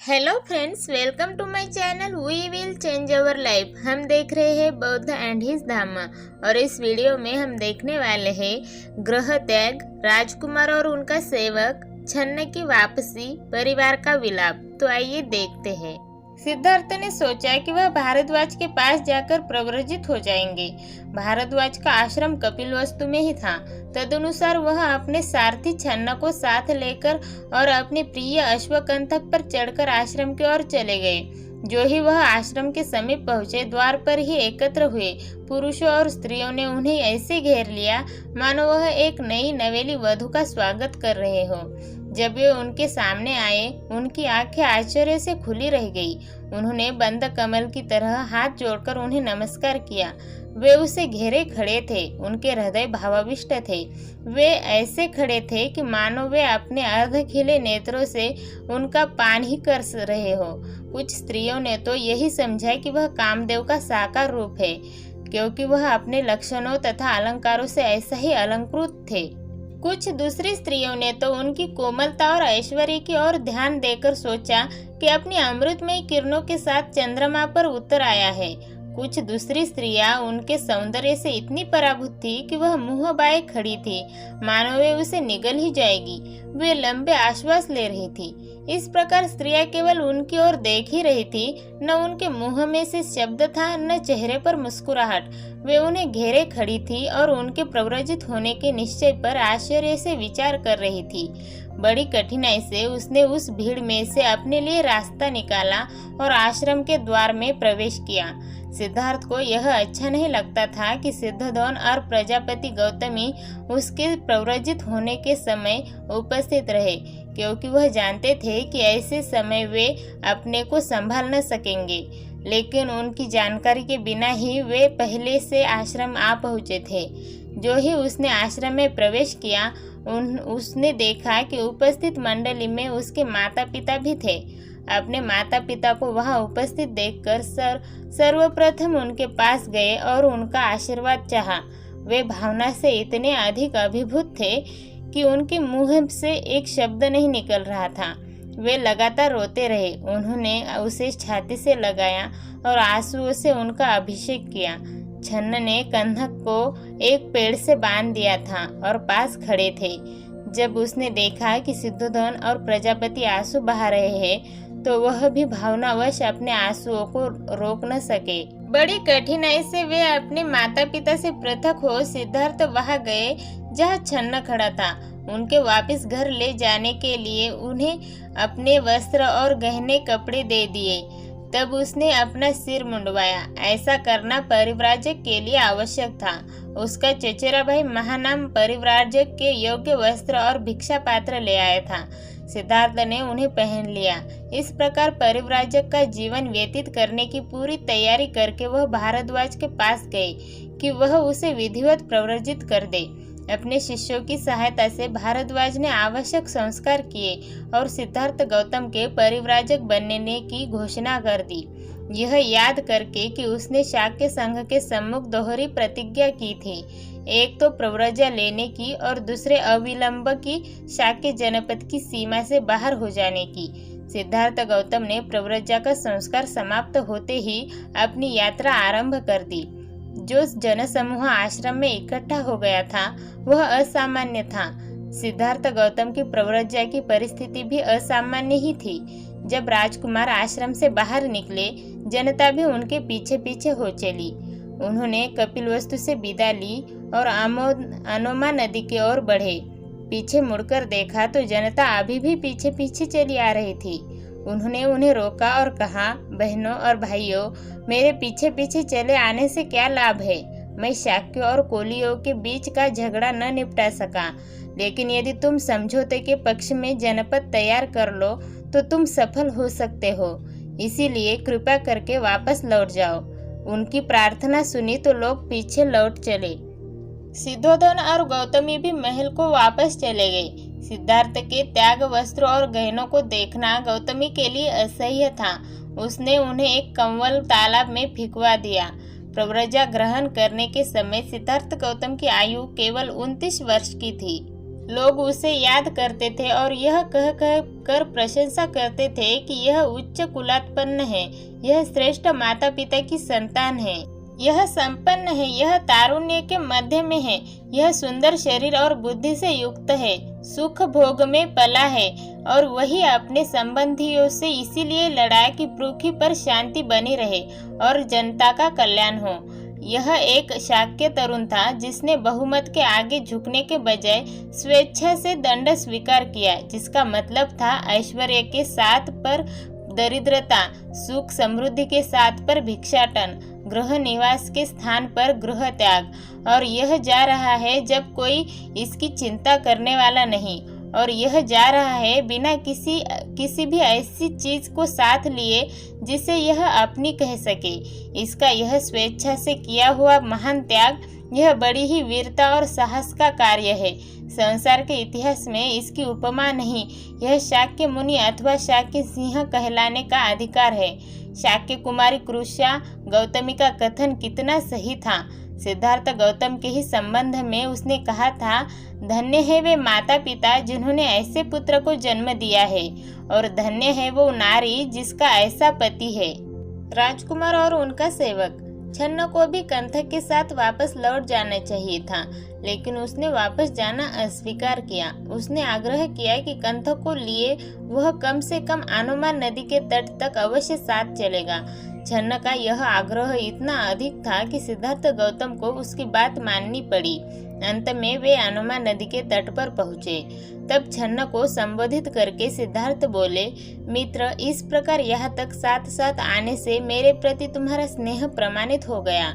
Hello friends, welcome to my channel we will change our life. हम देख रहे हैं बौद्ध एंड हिज धामा और इस वीडियो में हम देखने वाले हैं गृह त्याग, राजकुमार और उनका सेवक, छन्न की वापसी, परिवार का विलाप। तो आइए देखते हैं। सिद्धार्थ ने सोचा कि वह भारद्वाज के पास जाकर प्रव्रजित हो जाएंगे। भारद्वाज का आश्रम कपिलवस्तु में ही था। तदनुसार वह अपने सारथी छन्न को साथ लेकर और अपने प्रिय अश्वकंथक पर चढ़कर आश्रम की ओर चले गए। जो ही वह आश्रम के समीप पहुंचे, द्वार पर ही एकत्र हुए पुरुषों और स्त्रियों ने उन्हें ऐसे घेर लिया मानो वह एक नई नवेली वधू का स्वागत कर रहे हो। जब वे उनके सामने आए, उनकी आंखें आश्चर्य से खुली रह गई। उन्होंने बंद कमल की तरह हाथ जोड़कर उन्हें नमस्कार किया। वे उसे घेरे खड़े थे, उनके हृदय भावाविष्ट थे। वे ऐसे खड़े थे कि मानो वे अपने अर्ध खिले नेत्रों से उनका पान ही कर रहे हो। कुछ स्त्रियों ने तो यही समझा कि वह कामदेव का साकार रूप है, क्योंकि वह अपने लक्षणों तथा अलंकारों से ऐसा ही अलंकृत थे। कुछ दूसरी स्त्रियों ने तो उनकी कोमलता और ऐश्वर्य की ओर ध्यान देकर सोचा कि अपनी अमृतमय किरणों के साथ चंद्रमा पर उतर आया है। कुछ दूसरी स्त्रियां उनके सौंदर्य से इतनी पराभूत थी कि वह मुंह बाए खड़ी थी, मानो वे उसे निगल ही जाएगी। वे लंबे आश्वास ले रही थी। इस प्रकार स्त्रियां केवल उनकी ओर देख ही रही थी। न उनके मुंह में से शब्द था, न चेहरे पर मुस्कुराहट। वे उन्हें घेरे खड़ी थी और उनके प्रव्रजित होने के निश्चय पर आश्चर्य से विचार कर रही थी। बड़ी कठिनाई से उसने उस भीड़ में से अपने लिए रास्ता निकाला और आश्रम के द्वार में प्रवेश किया। सिद्धार्थ को यह अच्छा नहीं लगता था कि सिद्धोधन और प्रजापति गौतमी उसके प्रव्रजित होने के समय उपस्थित रहे, क्योंकि वह जानते थे कि ऐसे समय वे अपने को संभाल न सकेंगे। लेकिन उनकी जानकारी के बिना ही वे पहले से आश्रम आ पहुंचे थे। जो ही उसने आश्रम में प्रवेश किया, उसने देखा कि उपस्थित मंडली में उसके माता पिता भी थे। अपने माता पिता को वहां उपस्थित देखकर सर्वप्रथम उनके पास गए और उनका आशीर्वाद चाहा। वे भावना से इतने अधिक अभिभूत थे कि उनके मुंह से एक शब्द नहीं निकल रहा था। वे लगातार रोते रहे। उन्होंने उसे छाती से लगाया और आंसुओं से उनका अभिषेक किया। छन्न ने कंधक को एक पेड़ से बांध दिया था और पास खड़े थे। जब उसने देखा कि सिद्धोधन और प्रजापति आंसू बहा रहे हैं, तो वह भी भावनावश अपने आंसुओं को रोक न सके। बड़ी कठिनाई से वे अपने माता पिता से पृथक हो सिद्धार्थ वहां गए जहां छन्न खड़ा था। उनके वापस घर ले जाने के लिए उन्हें अपने वस्त्र और गहने कपड़े दे दिए। तब उसने अपना सिर मुंडवाया। ऐसा करना परिव्राजक के लिए आवश्यक था। उसका चचेरा भाई महानाम परिव्राजक के योग्य वस्त्र और भिक्षा पात्र ले आया था। सिद्धार्थ ने उन्हें पहन लिया। इस प्रकार परिव्राजक का जीवन व्यतीत करने की पूरी तैयारी करके वह भारद्वाज के पास गए कि वह उसे विधिवत प्रव्रजित कर दे। अपने शिष्यों की सहायता से भारद्वाज ने आवश्यक संस्कार किए और सिद्धार्थ गौतम के परिव्राजक बनने की घोषणा कर दी, यह याद करके कि उसने शाक्य संघ के सम्मुख दोहरी प्रतिज्ञा की थी। एक तो प्रव्रजा लेने की और दूसरे अविलंब की शाक्य जनपद की सीमा से बाहर हो जाने की। सिद्धार्थ गौतम ने प्रव्रजा का संस्कार समाप्त होते ही अपनी यात्रा आरंभ कर दी। जो जनसमूह आश्रम में इकट्ठा हो गया था वह असामान्य था। सिद्धार्थ गौतम की प्रव्रजा की परिस्थिति भी असामान्य ही थी। जब राजकुमार आश्रम से बाहर निकले, जनता भी उनके पीछे पीछे हो चली। उन्होंने कपिलवस्तु से विदा ली और अनोमा नदी की ओर बढ़े। पीछे मुड़कर देखा तो जनता अभी भी पीछे पीछे चली आ रही थी। उन्होंने उन्हें रोका और कहा, बहनों और भाइयों, मेरे पीछे पीछे चले आने से क्या लाभ है? मैं शाक्यों और कोलियों के बीच का झगड़ा न निपटा सका, लेकिन यदि तुम समझौते के पक्ष में जनपद तैयार कर लो तो तुम सफल हो सकते हो। इसीलिए कृपा करके वापस लौट जाओ। उनकी प्रार्थना सुनी तो लोग पीछे लौट चले। सिद्धोधन और गौतमी भी महल को वापस चले गए। सिद्धार्थ के त्याग वस्त्रों और गहनों को देखना गौतमी के लिए असह्य था। उसने उन्हें एक कंवल तालाब में फेंकवा दिया। प्रव्रजा ग्रहण करने के समय सिद्धार्थ गौतम की आयु केवल 29 वर्ष की थी। लोग उसे याद करते थे और यह कह कह कर प्रशंसा करते थे कि यह उच्च कुलात्पन्न है, यह श्रेष्ठ माता पिता की संतान है, यह संपन्न है, यह तारुण्य के मध्य में है, यह सुंदर शरीर और बुद्धि से युक्त है, सुख भोग में पला है और वही अपने संबंधियों से इसीलिए लड़ा कि पृथ्वी पर शांति बनी रहे और जनता का कल्याण हो। यह एक शाक्य तरुण था जिसने बहुमत के आगे झुकने के बजाय स्वेच्छा से दंड स्वीकार किया, जिसका मतलब था ऐश्वर्य के साथ पर दरिद्रता, सुख समृद्धि के साथ पर भिक्षाटन, गृह निवास के स्थान पर गृह त्याग। और यह जा रहा है जब कोई इसकी चिंता करने वाला नहीं, और यह जा रहा है बिना किसी भी ऐसी चीज को साथ लिए जिसे यह अपनी कह सके। इसका यह स्वेच्छा से किया हुआ महान त्याग, यह बड़ी ही वीरता और साहस का कार्य है। संसार के इतिहास में इसकी उपमा नहीं। यह शाक्य मुनि अथवा शाक्य सिंह कहलाने का अधिकार है। शाक्य कुमारी कृष्या गौतमी का कथन कितना सही था। सिद्धार्थ गौतम के ही संबंध में उसने कहा था, धन्य है वे माता पिता जिन्होंने ऐसे पुत्र को जन्म दिया है, और धन्य है वो नारी जिसका ऐसा पति है। राजकुमार और उनका सेवक। छन्न को भी कंथक के साथ वापस लौट जाना चाहिए था, लेकिन उसने वापस जाना अस्वीकार किया। उसने आग्रह किया कि कंथक को लिए वह कम से कम आनुमान नदी के तट तक अवश्य साथ चलेगा। छन्न का यह आग्रह इतना अधिक था कि सिद्धार्थ गौतम को उसकी बात माननी पड़ी। अंत में वे अनुमान नदी के तट पर पहुँचे। तब छन्न को संबोधित करके सिद्धार्थ बोले, मित्र, इस प्रकार यहाँ तक साथ साथ आने से मेरे प्रति तुम्हारा स्नेह प्रमाणित हो गया।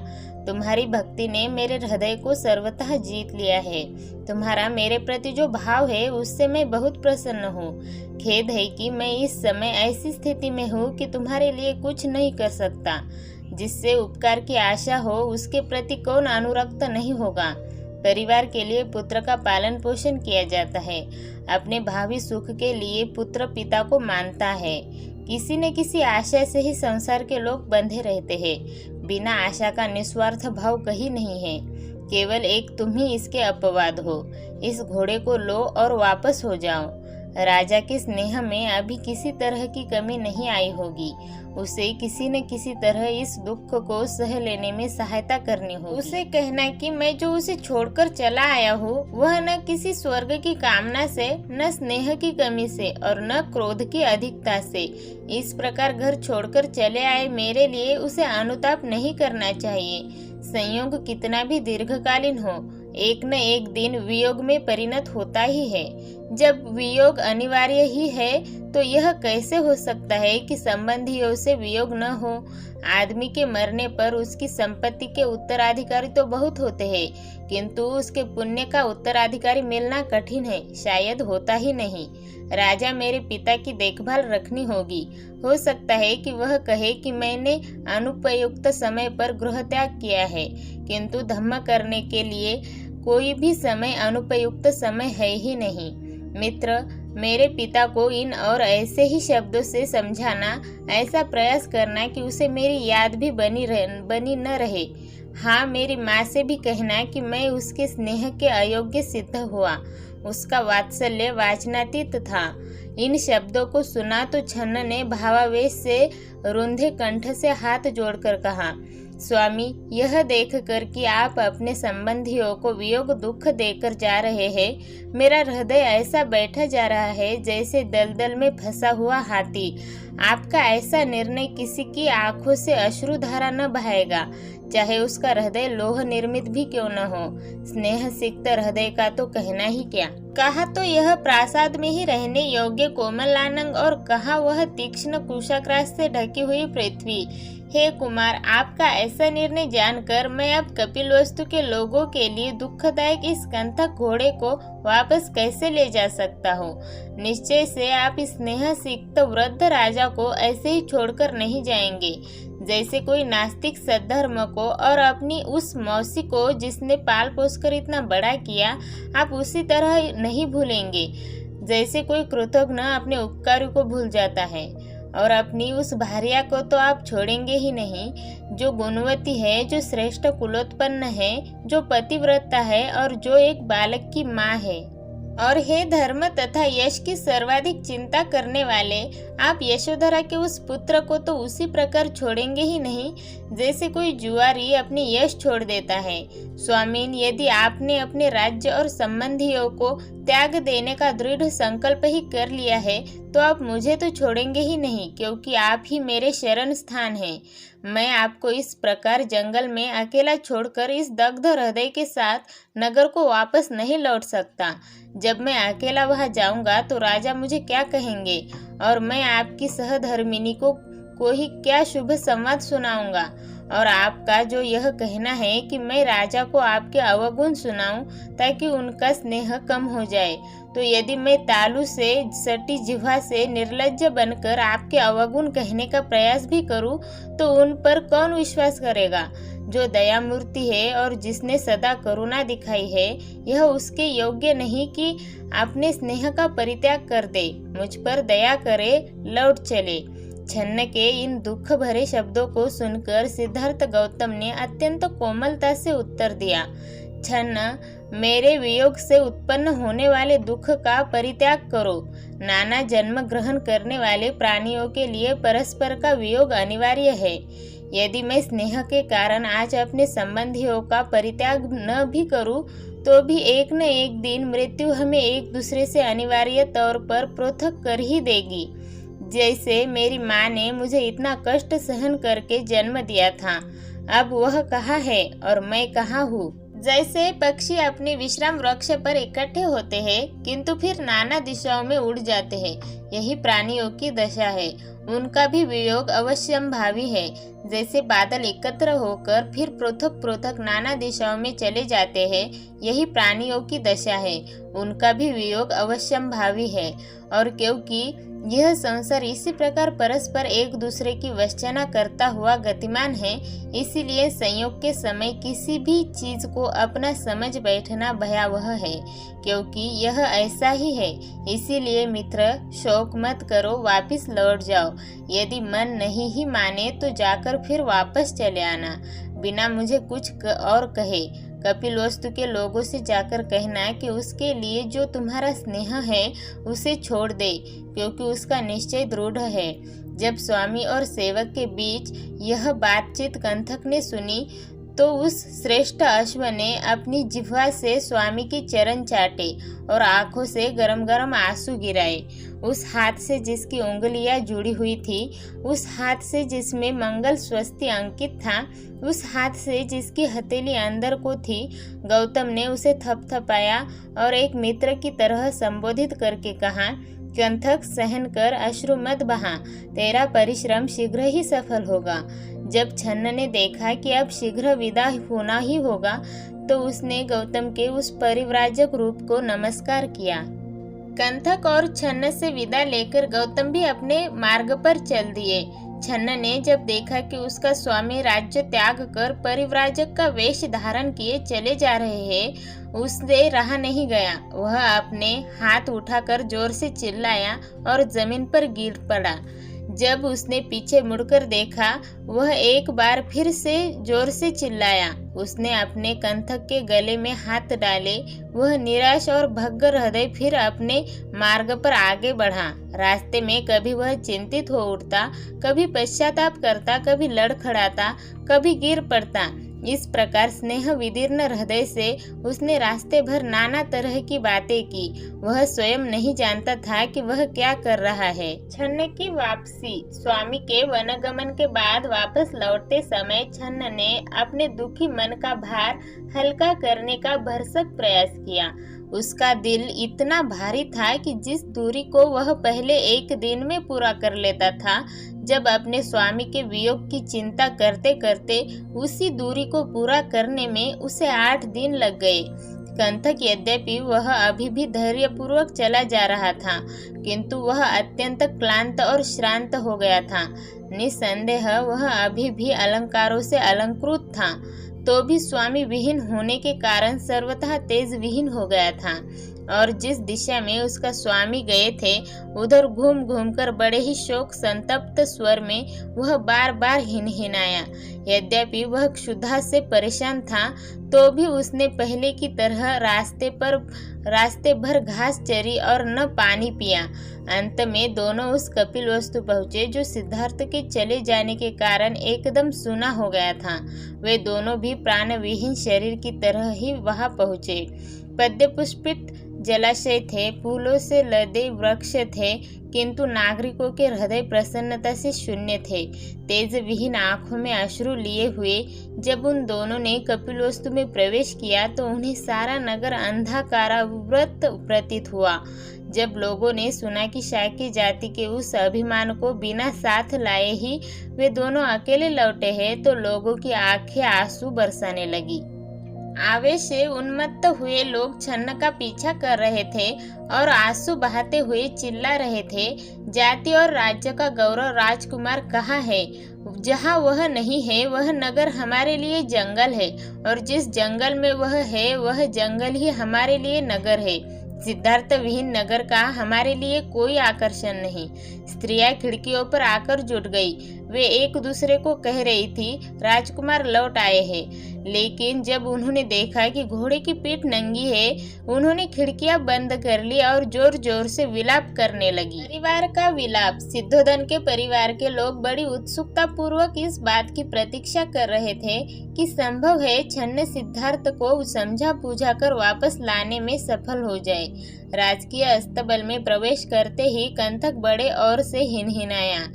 तुम्हारी भक्ति ने मेरे हृदय को सर्वतः जीत लिया है। तुम्हारा मेरे प्रति जो भाव है उससे मैं बहुत प्रसन्न हूँ। खेद है कि मैं इस समय ऐसी स्थिति में हूँ कि तुम्हारे लिए कुछ नहीं कर सकता। जिससे उपकार की आशा हो उसके प्रति कौन अनुरक्त नहीं होगा। परिवार के लिए पुत्र का पालन पोषण किया जाता है। अपने भावी सुख के लिए पुत्र पिता को मानता है। किसी न किसी आशा से ही संसार के लोग बंधे रहते हैं। बिना आशा का निस्वार्थ भाव कहीं नहीं है। केवल एक तुम ही इसके अपवाद हो। इस घोड़े को लो और वापस हो जाओ। राजा के स्नेह में अभी किसी तरह की कमी नहीं आई होगी। उसे किसी न किसी तरह इस दुख को सह लेने में सहायता करनी होगी। उसे कहना कि मैं जो उसे छोड़कर चला आया हूँ वह न किसी स्वर्ग की कामना से, न स्नेह की कमी से और न क्रोध की अधिकता से। इस प्रकार घर छोड़कर चले आए मेरे लिए उसे अनुताप नहीं करना चाहिए। संयोग कितना भी दीर्घकालीन हो, एक न एक दिन वियोग में परिणत होता ही है। जब वियोग अनिवार्य ही है तो यह कैसे हो सकता है कि संबंधियों से वियोग न हो। आदमी के मरने पर उसकी संपत्ति के उत्तराधिकारी तो बहुत होते हैं, किंतु उसके पुण्य का उत्तराधिकारी मिलना कठिन है, शायद होता ही नहीं। राजा मेरे पिता की देखभाल रखनी होगी। हो सकता है कि वह कहे कि मैंने अनुपयुक्त समय पर गृह त्याग किया है, किंतु धम्म करने के लिए कोई भी समय अनुपयुक्त समय है ही नहीं। मित्र, मेरे पिता को इन और ऐसे ही शब्दों से समझाना, ऐसा प्रयास करना कि उसे मेरी याद भी बनी न रहे। हाँ, मेरी माँ से भी कहना कि मैं उसके स्नेह के अयोग्य सिद्ध हुआ। उसका वात्सल्य वाचनातीत था। इन शब्दों को सुना तो छन्न ने भावावेश से रुंधे कंठ से हाथ जोड़कर कहा, स्वामी, यह देखकर कि आप अपने संबंधियों को वियोग दुख देकर जा रहे हैं, मेरा हृदय ऐसा बैठा जा रहा है जैसे दलदल में फंसा हुआ हाथी। आपका ऐसा निर्णय किसी की आंखों से अश्रुधारा न बहाएगा, चाहे उसका हृदय लोह निर्मित भी क्यों न हो। स्नेह सिक्त हृदय का तो कहना ही क्या। कहा तो यह प्रासाद में ही रहने योग्य कोमलानंग, और कहा वह तीक्ष्ण कुशाग्रास से ढकी हुई पृथ्वी। हे कुमार, आपका ऐसा निर्णय जानकर मैं अब कपिलवस्तु के लोगों के लिए दुखदायक इस कंथक घोड़े को वापस कैसे ले जा सकता हूँ। निश्चय से आप इस स्नेह सिक्त वृद्ध राजा को ऐसे ही छोड़कर नहीं जाएंगे। जैसे कोई नास्तिक सद्धर्म को और अपनी उस मौसी को जिसने पाल पोसकर इतना बड़ा किया, आप उसी तरह नहीं भूलेंगे जैसे कोई कृतज्ञ अपने उपकारी को भूल जाता है। और अपनी उस भार्या को तो आप छोड़ेंगे ही नहीं, जो गुणवती है, जो श्रेष्ठ कुलोत्पन्न है, जो पतिव्रता है और जो एक बालक की माँ है। और हे धर्म तथा यश की सर्वाधिक चिंता करने वाले, आप यशोधरा के उस पुत्र को तो उसी प्रकार छोड़ेंगे ही नहीं जैसे कोई जुआरी अपने यश छोड़ देता है। स्वामीन, यदि आपने अपने राज्य और संबंधियों को त्याग देने का दृढ़ संकल्प ही कर लिया है तो आप मुझे तो छोड़ेंगे ही नहीं, क्योंकि आप ही मेरे शरण स्थान हैं। मैं आपको इस प्रकार जंगल में अकेला छोड़कर इस दग्ध हृदय के साथ नगर को वापस नहीं लौट सकता। जब मैं अकेला वहां जाऊंगा तो राजा मुझे क्या कहेंगे और मैं आपकी सहधर्मिनी को ही क्या शुभ संवाद सुनाऊंगा। और आपका जो यह कहना है कि मैं राजा को आपके अवगुण सुनाऊं ताकि उनका स्नेह कम हो जाए, तो यदि मैं तालू से सटी जिह्वा से निर्लज्ज बनकर आपके अवगुण कहने का प्रयास भी करूं तो उन पर कौन विश्वास करेगा। जो दयामूर्ति है और जिसने सदा करुणा दिखाई है, यह उसके योग्य नहीं कि अपने स्नेह का परित्याग कर दे, मुझ पर दया करे, लौट चले। छन्न के इन दुख भरे शब्दों को सुनकर सिद्धार्थ गौतम ने अत्यंत कोमलता से उत्तर दिया, छन्न, मेरे वियोग से उत्पन्न होने वाले दुख का परित्याग करो। नाना जन्म ग्रहण करने वाले प्राणियों के लिए परस्पर का वियोग अनिवार्य है। यदि मैं स्नेह के कारण आज अपने संबंधियों का परित्याग न भी करूं, तो भी एक न एक दिन मृत्यु हमें एक दूसरे से अनिवार्य तौर पर पृथक कर ही देगी। जैसे मेरी माँ ने मुझे इतना कष्ट सहन करके जन्म दिया था, अब वह कहाँ है और मैं कहाँ हूँ। जैसे पक्षी अपने विश्राम वृक्ष पर इकट्ठे होते हैं किंतु फिर नाना दिशाओं में उड़ जाते हैं, यही प्राणियों की दशा है। उनका भी वियोग अवश्यंभावी है। जैसे बादल एकत्र होकर फिर पृथक पृथक नाना दिशाओं में चले जाते हैं, यही प्राणियों की दशा है। उनका भी वियोग अवश्यंभावी है। और क्योंकि यह संसार इसी प्रकार परस्पर एक दूसरे की वंचना करता हुआ गतिमान है, इसीलिए संयोग के समय किसी भी चीज को अपना समझ बैठना भयावह है, क्योंकि यह ऐसा ही है। इसीलिए मित्र, शोक मत करो, वापस लौट जाओ। यदि मन नहीं ही माने तो जाकर फिर वापस चले आना, बिना मुझे कुछ और कहे। कपिलवस्तु के लोगों से जाकर कहना कि उसके लिए जो तुम्हारा स्नेह है उसे छोड़ दे, क्योंकि उसका निश्चय दृढ़ है। जब स्वामी और सेवक के बीच यह बातचीत कंथक ने सुनी तो उस श्रेष्ठ अश्व ने अपनी जिह्वा से स्वामी की चरण चाटे और आंखों से गरम गरम आंसू गिराए। उस हाथ से जिसकी उंगलियां जुड़ी हुई थी, उस हाथ से जिसमें मंगल स्वस्ति अंकित था, उस हाथ से जिसकी हथेली अंदर को थी, गौतम ने उसे थपथपाया और एक मित्र की तरह संबोधित करके कहा, कंथक, सहन कर, अश्रु मत बहा, तेरा परिश्रम शीघ्र ही सफल होगा। जब छन्न ने देखा कि अब शीघ्र विदा होना ही होगा तो उसने गौतम के उस परिव्राजक रूप को नमस्कार किया। कंथक और छन्न से विदा लेकर गौतम भी अपने मार्ग पर चल दिए। छन्न ने जब देखा कि उसका स्वामी राज्य त्याग कर परिव्राजक का वेश धारण किए चले जा रहे हैं, उससे रहा नहीं गया। वह अपने हाथ उठाकर जोर से चिल्लाया और जमीन पर गिर पड़ा। जब उसने पीछे मुड़कर देखा, वह एक बार फिर से जोर से चिल्लाया। उसने अपने कंथक के गले में हाथ डाले। वह निराश और भग्न हृदय फिर अपने मार्ग पर आगे बढ़ा। रास्ते में कभी वह चिंतित हो उठता, कभी पश्चाताप करता, कभी लड़खड़ाता, कभी गिर पड़ता। इस प्रकार स्नेह विदीर्ण हृदय से उसने रास्ते भर नाना तरह की बातें की। वह स्वयं नहीं जानता था कि वह क्या कर रहा है। छन्न की वापसी। स्वामी के वनगमन के बाद वापस लौटते समय छन्न ने अपने दुखी मन का भार हल्का करने का भरसक प्रयास किया। उसका दिल इतना भारी था कि जिस दूरी को वह पहले एक दिन में पूरा कर लेता था, जब अपने स्वामी के वियोग की चिंता करते करते उसी दूरी को पूरा करने में उसे 8 दिन लग गए। कंथक यद्यपि वह अभी भी धैर्यपूर्वक चला जा रहा था, किंतु वह अत्यंत क्लांत और श्रांत हो गया था। निसंदेह वह अभी भी अलंकारों से अलंकृत था, तो भी स्वामी विहीन होने के कारण सर्वथा तेज विहीन हो गया था। और जिस दिशा में उसका स्वामी गए थे उधर घूम घूम कर बड़े ही शोक संतप्त स्वर में वह बार बार हिनहिनाया। यद्यपि वह क्षुधा से परेशान था तो भी उसने पहले की तरह रास्ते भर घास चरी और न पानी पिया। अंत में दोनों उस कपिलवस्तु पहुंचे जो सिद्धार्थ के चले जाने के कारण एकदम सूना हो गया था। वे दोनों भी प्राणविहीन शरीर की तरह ही वहां पहुंचे। पद्य पुष्पित जलाशय थे, फूलों से लदे वृक्ष थे, किंतु नागरिकों के हृदय प्रसन्नता से शून्य थे। तेज विहीन आंखों में अश्रु लिए हुए जब उन दोनों ने कपिलवस्तु में प्रवेश किया तो उन्हें सारा नगर अंधकारावृत प्रतीत हुआ। जब लोगों ने सुना कि शाक्य जाति के उस अभिमान को बिना साथ लाए ही वे दोनों अकेले लौटे हैं तो लोगों की आंखें आंसू बरसाने लगी। आवेश से उन्मत्त हुए लोग छन्न का पीछा कर रहे थे और आंसू बहाते हुए चिल्ला रहे थे, जाति और राज्य का गौरव राजकुमार कहाँ है? जहाँ वह नहीं है वह नगर हमारे लिए जंगल है और जिस जंगल में वह है वह जंगल ही हमारे लिए नगर है। सिद्धार्थ विहीन नगर का हमारे लिए कोई आकर्षण नहीं। स्त्रियां खिड़कियों पर आकर जुट गई। वे एक दूसरे को कह रही थी, राजकुमार लौट आए हैं। लेकिन जब उन्होंने देखा कि घोड़े की पीठ नंगी है उन्होंने खिड़कियां बंद कर ली और जोर जोर से विलाप करने लगी। परिवार का विलाप। सिद्धोधन के परिवार के लोग बड़ी उत्सुकता पूर्वक इस बात की प्रतीक्षा कर रहे थे कि संभव है छन्न सिद्धार्थ को समझा पूझा कर वापस लाने में सफल हो जाए। राजकीय अस्तबल में प्रवेश करते ही कंथक बड़े और से हिनहिनाया।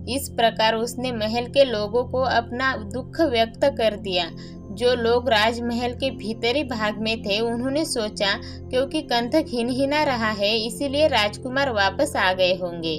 इस प्रकार उसने महल के लोगों को अपना दुख व्यक्त कर दिया। जो लोग राजमहल के भीतरी भाग में थे उन्होंने सोचा क्योंकि कंथक हिनहिना रहा है इसीलिए राजकुमार वापस आ गए होंगे।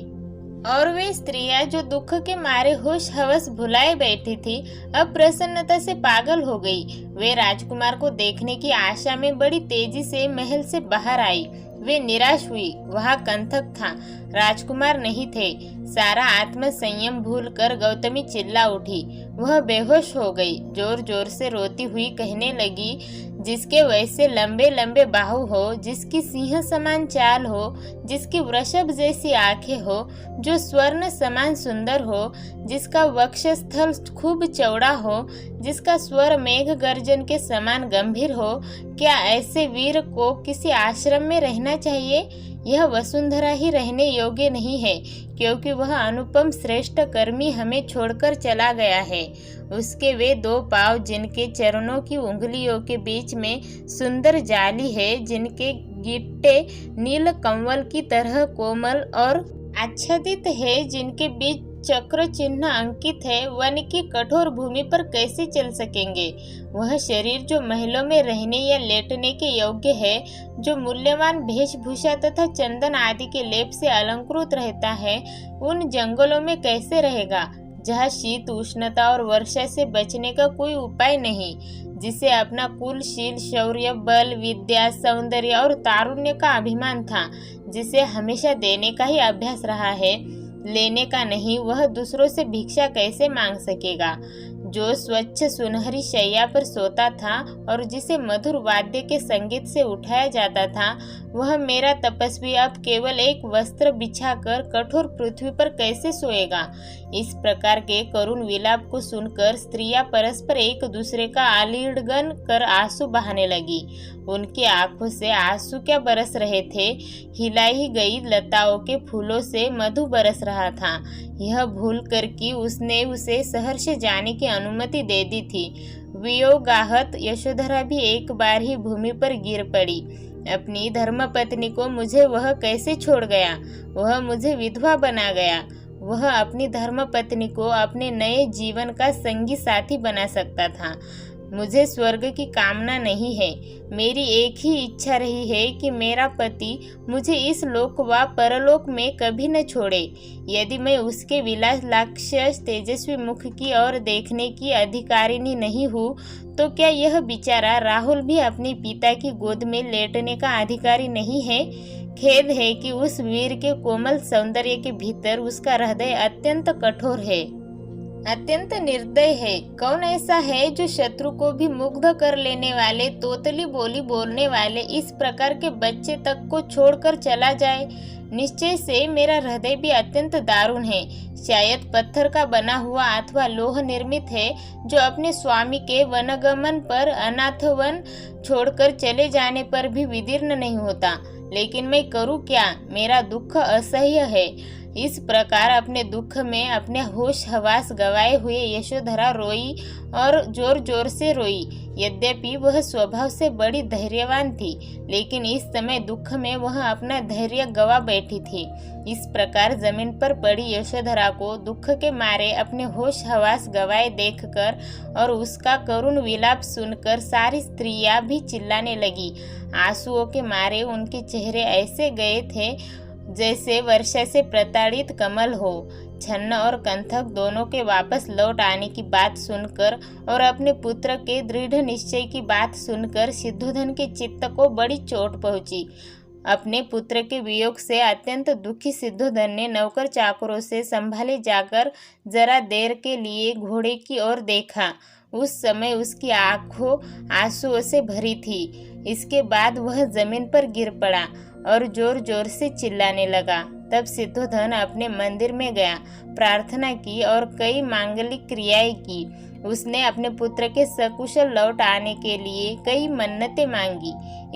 और वे स्त्रियां जो दुख के मारे होश हवस भुलाए बैठी थी अब प्रसन्नता से पागल हो गई। वे राजकुमार को देखने की आशा में बड़ी तेजी से महल से बाहर आई। वे निराश हुई। वहाँ कंथक था, राजकुमार नहीं थे। सारा आत्म संयम भूलकर गौतमी चिल्ला उठी। वह बेहोश हो गई। जोर जोर से रोती हुई कहने लगी, जिसके वैसे लंबे लंबे बाहु हो, जिसकी सिंह समान चाल हो, जिसकी वृषभ जैसी आंखें हो, जो स्वर्ण समान सुंदर हो, जिसका वक्षस्थल खूब चौड़ा हो, जिसका स्वर मेघ गर्जन के समान गंभीर हो, क्या ऐसे वीर को किसी आश्रम में रहना चाहिए? यह वसुंधरा ही रहने योग्य नहीं है क्योंकि वह अनुपम श्रेष्ठ कर्मी हमें छोड़कर चला गया है। उसके वे दो पांव जिनके चरणों की उंगलियों के बीच में सुंदर जाली है, जिनके गिट्टे नील कंवल की तरह कोमल और आच्छादित है, जिनके बीच चक्र चिन्ह अंकित है, वन की कठोर भूमि पर कैसे चल सकेंगे? वह शरीर जो महलों में रहने या लेटने के योग्य है, जो मूल्यवान वेशभूषा तथा चंदन आदि के लेप से अलंकृत रहता है, उन जंगलों में कैसे रहेगा जहाँ शीत उष्णता और वर्षा से बचने का कोई उपाय नहीं, जिसे अपना कुलशील शौर्य बल विद्या सौंदर्य और तारुण्य का अभिमान था, जिसे हमेशा देने का ही अभ्यास रहा है, लेने का नहीं। वह दूसरों से भिक्षा कैसे मांग सकेगा? जो स्वच्छ सुनहरी शैया पर सोता था और जिसे मधुर वाद्य के संगीत से उठाया जाता था, वह मेरा तपस्वी अब केवल एक वस्त्र बिछाकर कठोर पृथ्वी पर कैसे सोएगा? इस प्रकार के करुण विलाप को सुनकर स्त्रियां परस्पर एक दूसरे का आलिंगन कर आंसू बहाने लगी। उनकी आंखों से आंसू क्या बरस रहे थे, हिलाई गई लताओं के फूलों से मधु बरस रहा था। यह भूल कर कि उसने उसे शहर से जाने की अनुमति दे दी थी। वियोगाहत यशोधरा भी एक बार ही भूमि पर गिर पड़ी। अपनी धर्मपत्नी को मुझे वह कैसे छोड़ गया? वह मुझे विधवा बना गया। वह अपनी धर्मपत्नी को अपने नए जीवन का संगी साथी बना सकता था। मुझे स्वर्ग की कामना नहीं है। मेरी एक ही इच्छा रही है कि मेरा पति मुझे इस लोक व परलोक में कभी न छोड़े। यदि मैं उसके विलास लाक्ष्य तेजस्वी मुख की ओर देखने की अधिकारिणी नहीं हूँ तो क्या यह बेचारा राहुल भी अपने पिता की गोद में लेटने का अधिकारी नहीं है? खेद है कि उस वीर के कोमल सौंदर्य के भीतर उसका हृदय अत्यंत कठोर है। अत्यंत निर्दय है। कौन ऐसा है जो शत्रु को भी मुग्ध कर लेने वाले, तोतली बोली बोलने वाले इस प्रकार के बच्चे तक को छोड़कर चला जाए। निश्चय से मेरा हृदय भी अत्यंत दारुण है। शायद पत्थर का बना हुआ अथवा लोह निर्मित है, जो अपने स्वामी के वनगमन पर अनाथ वन छोड़कर चले जाने पर भी विदीर्ण नहीं होता। लेकिन मैं करूँ क्या, मेरा दुख असह्य है। इस प्रकार अपने दुख में अपने होश हवास गवाए हुए यशोधरा रोई और जोर जोर से रोई। यद्यपि वह स्वभाव से बड़ी धैर्यवान थी, लेकिन इस समय दुख में वह अपना धैर्य गवा बैठी थी। इस प्रकार जमीन पर पड़ी यशोधरा को दुख के मारे अपने होश हवास गवाए देखकर और उसका करुण विलाप सुनकर सारी स्त्रियां भी चिल्लाने लगी। आंसुओं के मारे उनके चेहरे ऐसे गए थे जैसे वर्षा से प्रताड़ित कमल हो। छन्न और कंथक दोनों के वापस लौट आने की बात सुनकर और अपने पुत्र के दृढ़ निश्चय की बात सुनकर सिद्धोधन के चित्त को बड़ी चोट पहुंची। अपने पुत्र के वियोग से अत्यंत दुखी सिद्धोधन ने नौकर चाकरों से संभाले जाकर जरा देर के लिए घोड़े की ओर देखा। उस समय उसकी आंखों आंसुओं से भरी थी। इसके बाद वह जमीन पर गिर पड़ा और जोर जोर से चिल्लाने लगा। तब सिद्धोधन अपने मंदिर में गया, प्रार्थना की और कई मांगलिक क्रियाएं की। उसने अपने पुत्र के सकुशल लौट आने के लिए कई मन्नतें मांगी।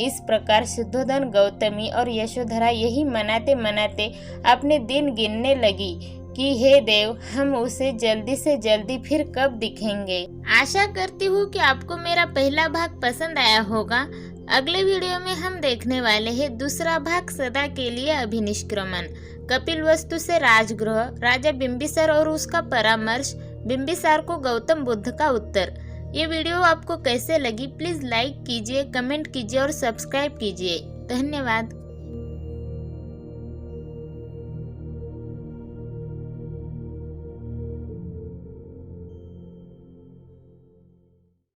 इस प्रकार सिद्धोधन, गौतमी और यशोधरा यही मनाते मनाते अपने दिन गिनने लगी कि हे देव, हम उसे जल्दी से जल्दी फिर कब दिखेंगे। आशा करती हूँ कि आपको मेरा पहला भाग पसंद आया होगा। अगले वीडियो में हम देखने वाले हैं दूसरा भाग, सदा के लिए अभिनिष्क्रमण। कपिलवस्तु से राजगृह, राजा बिंबिसार और उसका परामर्श, बिंबिसार को गौतम बुद्ध का उत्तर। ये वीडियो आपको कैसे लगी, प्लीज लाइक कीजिए, कमेंट कीजिए और सब्सक्राइब कीजिए। धन्यवाद।